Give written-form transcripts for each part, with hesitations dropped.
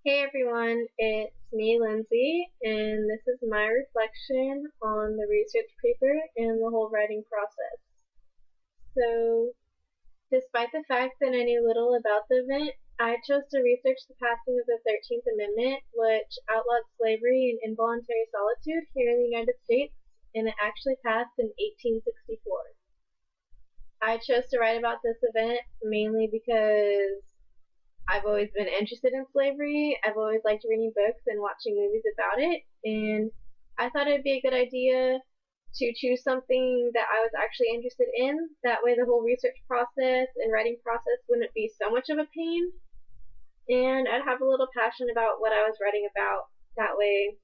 Hey everyone, it's me, Lindsay, and this is my reflection on the research paper and the whole writing process. So, despite the fact that I knew little about the event, I chose to research the passing of the 13th Amendment, which outlawed slavery and involuntary solitude here in the United States, and it actually passed in 1864. I chose to write about this event mainly because I've always been interested in slavery. I've always liked reading books and watching movies about it, and I thought it'd be a good idea to choose something that I was actually interested in. That way, the whole research process and writing process wouldn't be so much of a pain, and I'd have a little passion about what I was writing about. That way,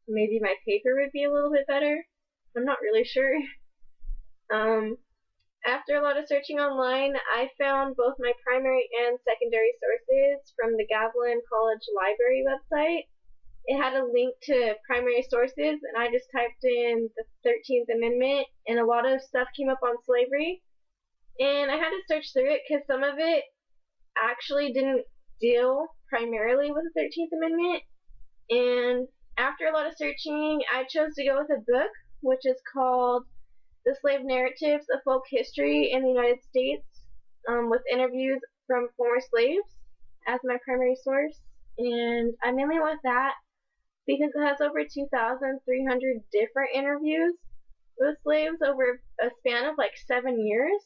maybe my paper would be a little bit better. I'm not really sure. Um, After a lot of searching online, I found both my primary and secondary sources from the Gavilan College Library website. It had a link to primary sources, and I just typed in the 13th Amendment, and a lot of stuff came up on slavery. And I had to search through it because some of it actually didn't deal primarily with the 13th Amendment. And after a lot of searching, I chose to go with a book, which is called The Slave Narratives of Folk History in the United States, with interviews from former slaves as my primary source. And I mainly went with that because it has over 2,300 different interviews with slaves over a span of like 7 years.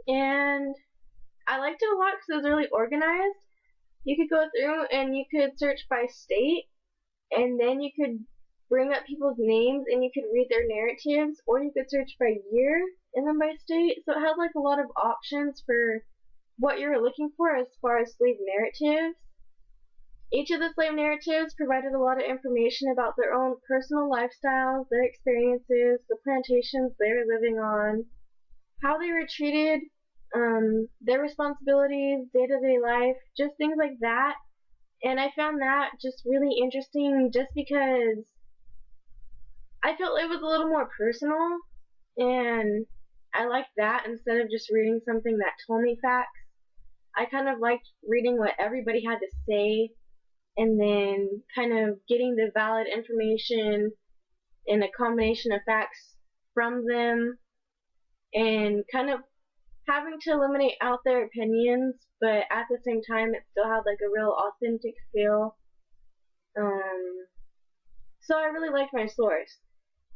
And I liked it a lot because it was really organized. You could go through and you could search by state, and then you could bring up people's names and you could read their narratives, or you could search by year and then by state. So it had like a lot of options for what you were looking for as far as slave narratives. Each of the slave narratives provided a lot of information about their own personal lifestyles, their experiences, the plantations they were living on, how they were treated, their responsibilities, day-to-day life, just things like that. And I found that just really interesting just because I felt it was a little more personal, and I liked that instead of just reading something that told me facts. I kind of liked reading what everybody had to say and then kind of getting the valid information and a combination of facts from them and kind of having to eliminate out their opinions, but at the same time it still had like a real authentic feel. So I really liked my source.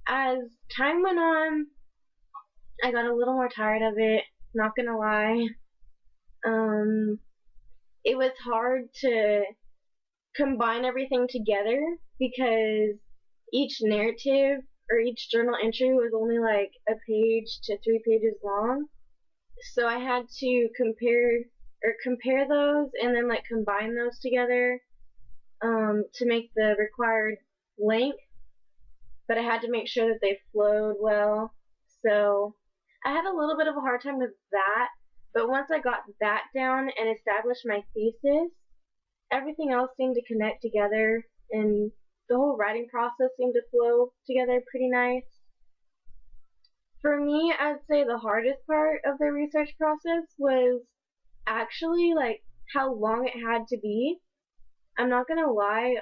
As time went on, I got a little more tired of it, not gonna lie. It was hard to combine everything together because each narrative or each journal entry was only like a page to 3 pages long. So I had to compare those and then like combine those together to make the required length, but I had to make sure that they flowed well. So I had a little bit of a hard time with that, but once I got that down and established my thesis, everything else seemed to connect together, and the whole writing process seemed to flow together pretty nice. For me, I'd say the hardest part of the research process was actually like how long it had to be. I'm not gonna lie,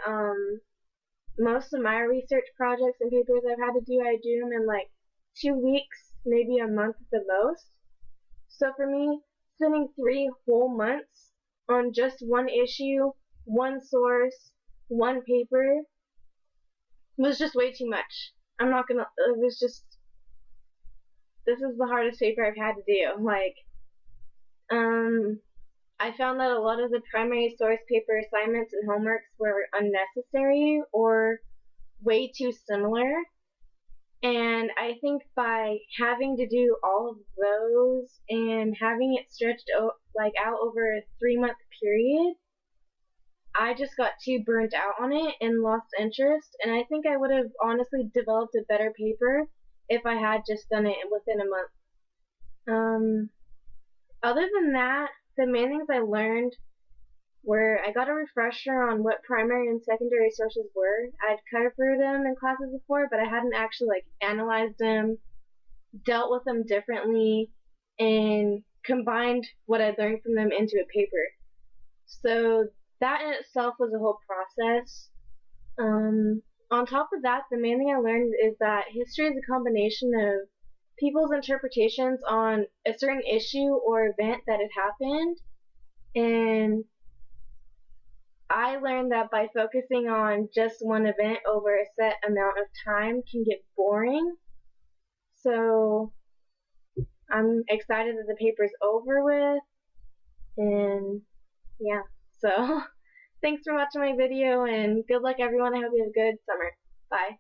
most of my research projects and papers I've had to do, I do them in like 2 weeks, maybe a month at the most. So for me, spending 3 whole months on just one issue, one source, one paper was just way too much. It was just, this is the hardest paper I've had to do. Like, I found that a lot of the primary source paper assignments and homeworks were unnecessary or way too similar. And I think by having to do all of those and having it stretched out over a 3 month period, I just got too burnt out on it and lost interest. And I think I would have honestly developed a better paper if I had just done it within a month. Other than that, the main things I learned were I got a refresher on what primary and secondary sources were. I'd covered them in classes before, but I hadn't actually like analyzed them, dealt with them differently, and combined what I learned from them into a paper. So that in itself was a whole process. On top of that, the main thing I learned is that history is a combination of people's interpretations on a certain issue or event that had happened, and I learned that by focusing on just one event over a set amount of time can get boring. So I'm excited that the paper's over with, and yeah, so thanks for watching my video, and good luck everyone. I hope you have a good summer. Bye.